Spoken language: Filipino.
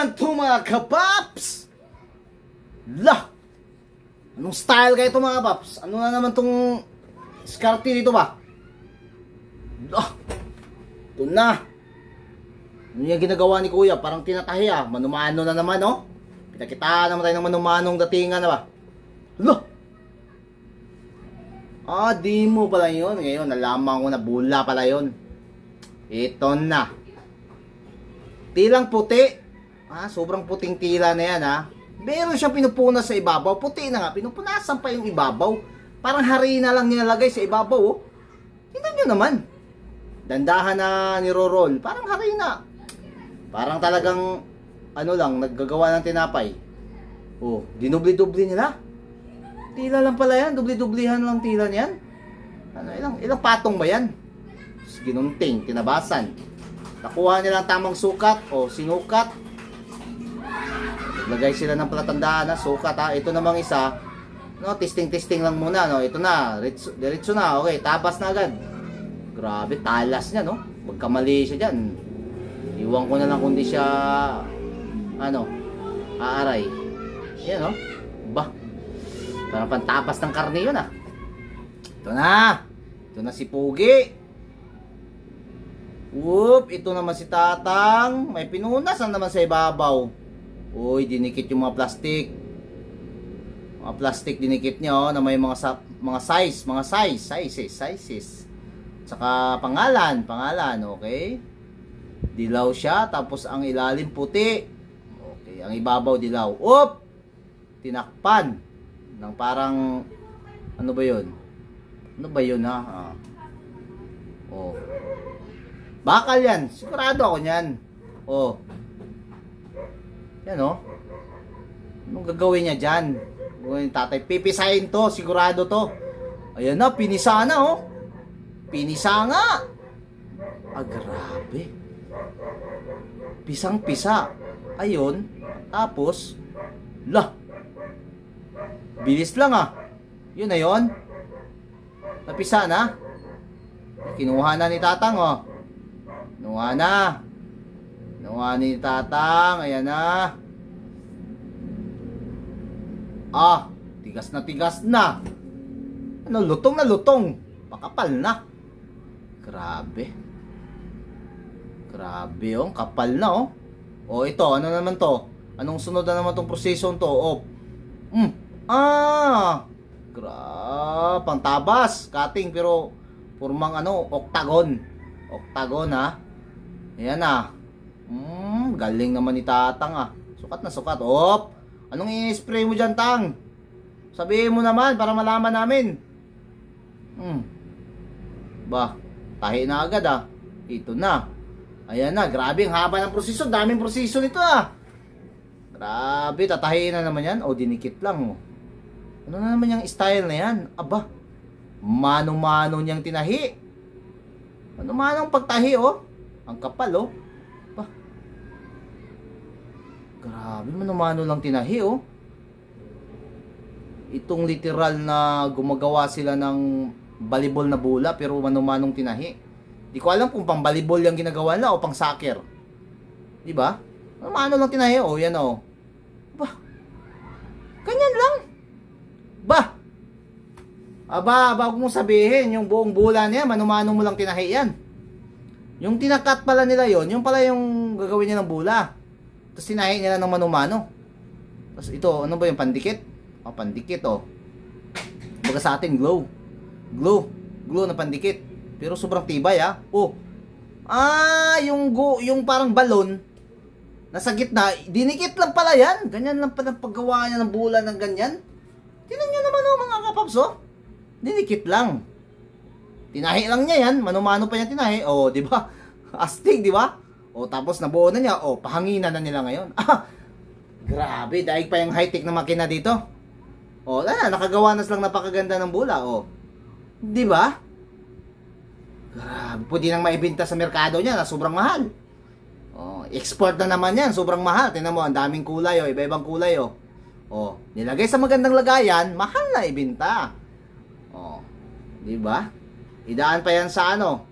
naman to mga kapaps? Lah! Anong style kayo to mga paps? Ano na naman tong skarte dito ba? Lah! Ito na! Ano yung ginagawa ni kuya? Parang tinatahi ah. Manumano na naman oh. Pinakitaan naman tayo ng manumanong datingan na ba? Lah! Ah, di mo pala yun. Ngayon, nalaman ko na bula pala yun. Ito na. Tilang puti. Ah, sobrang puting tila na yan ha. Meron siyang pinupunas sa ibabaw. Puti na nga, pinupunasan pa yung ibabaw. Parang harina lang nilalagay sa ibabaw oh. Tingnan nyo naman. Dandahan na niro-roll. Parang harina. Parang talagang ano lang, naggagawa ng tinapay. Oh, dinubli-dubli nila. Tila lang pala yan, dubli-dublihan lang tila niyan. Ano, ilang patong ba yan? Ginunting, tinabasan. Nakuha nila ang tamang sukat o sinukat. Naglagay sila ng palatandaan na sukat ha. Ito namang isa, no, testing lang muna, no. Ito na, diretso na. Okay, tabas na agad. Grabe, talas niya, no. Magkamali siya diyan. Iwan ko na lang kung di siya ano, aaray. Yan, no. Bah. Parang pantapas ng karne yun ah. Ito na. Ito na si Pugi. Whoop, ito naman si Tatang. May pinunas naman sa ibabaw. Uy, dinikit yung mga plastic. Mga plastic dinikit niya oh, na may mga sizes. Saka pangalan, okay? Dilaw siya, tapos ang ilalim puti. Okay, ang ibabaw dilaw. Oop! Tinakpan ng parang ano ba 'yun? Ano ba 'yun ha? Ah. Oh. Bakal 'yan. Sigurado ako niyan. Oh. Yan oh. Anong gagawin niya diyan? Gawin tatay, pipisahin to, sigurado to. Ayan na, pinisa na oh. Pinisa nga. Ah, grabe. Pisang-pisa. Ayun. Tapos lah. Bilis lang ah. Yun na yun. Napisa na. Kinuha na ni Tatang oh. Kinuha na. Kinuha ni Tatang. Ayan na. Ah, tigas na. Ano, lutong na lutong. Pakapal na. Grabe. Grabe oh, kapal na oh. Oh, ito, ano naman to? Anong sunod na naman tong prosesyon to? Oh. Ah, pangtabas, cutting pero formang ano, octagon ha. Ayan na. Galing naman ni Tatang ah. Sukat na sukat. Op. Anong i-spray mo diyan, Tang? Sabihin mo naman para malaman namin. Ba, tahi na agad ah. Ito na. Ayan na, grabe ang haba ng proseso, daming proseso nito ah. Grabe, tatahiin na naman yan. O, dinikit lang oh. Ano na naman yung style na yan? Aba, mano-mano niyang tinahi. Mano-manong pagtahi oh. Ang kapal oh. Aba. Grabe, mano-mano lang tinahi oh. Itong literal na gumagawa sila ng volleyball na bola pero mano-manong tinahi. Di ko alam kung pang volleyball yung ginagawa nila o pang soccer. Di ba? Mano lang tinahi oh, yan oh. Aba. Ganyan lang. Ba? Aba, huwag mong sabihin, yung buong bola niya, manumano mo lang tinahi yan. Yung tinakat pala nila yon, yung pala yung gagawin niya ng bola. Tapos tinahi nila ng manumano. Tapos ito, ano ba yung pandikit? Oh, pandikit oh. Baga sa atin, glow na pandikit. Pero sobrang tibay ah. Oh. Ah, yung parang balon nasa gitna, dinikit lang pala yan. Ganyan lang pala paggawa niya ng bola ng ganyan. Tingnan nyo naman oh, mga kapaps oh. Dinikit lang. Tinahi lang niya yan. Mano-mano pa niya tinahi. Oh, di ba? Astig, di ba? Oh, tapos nabuo na niya. Oh, pahanginan na nila ngayon. Ah, grabe. Daig pa yung high-tech na makina dito. Oh, nakagawa na silang napakaganda ng bola. Oh. Di ba? Grabe. Pwede nang maibenta sa merkado niya na sobrang mahal. Oh, export na naman yan. Sobrang mahal. Tingnan mo, ang daming kulay oh. Iba-ibang kulay oh. Oh, nilagay sa magandang lagayan, mahal na ibenta. Oh, di ba? Idaan pa yan sa ano?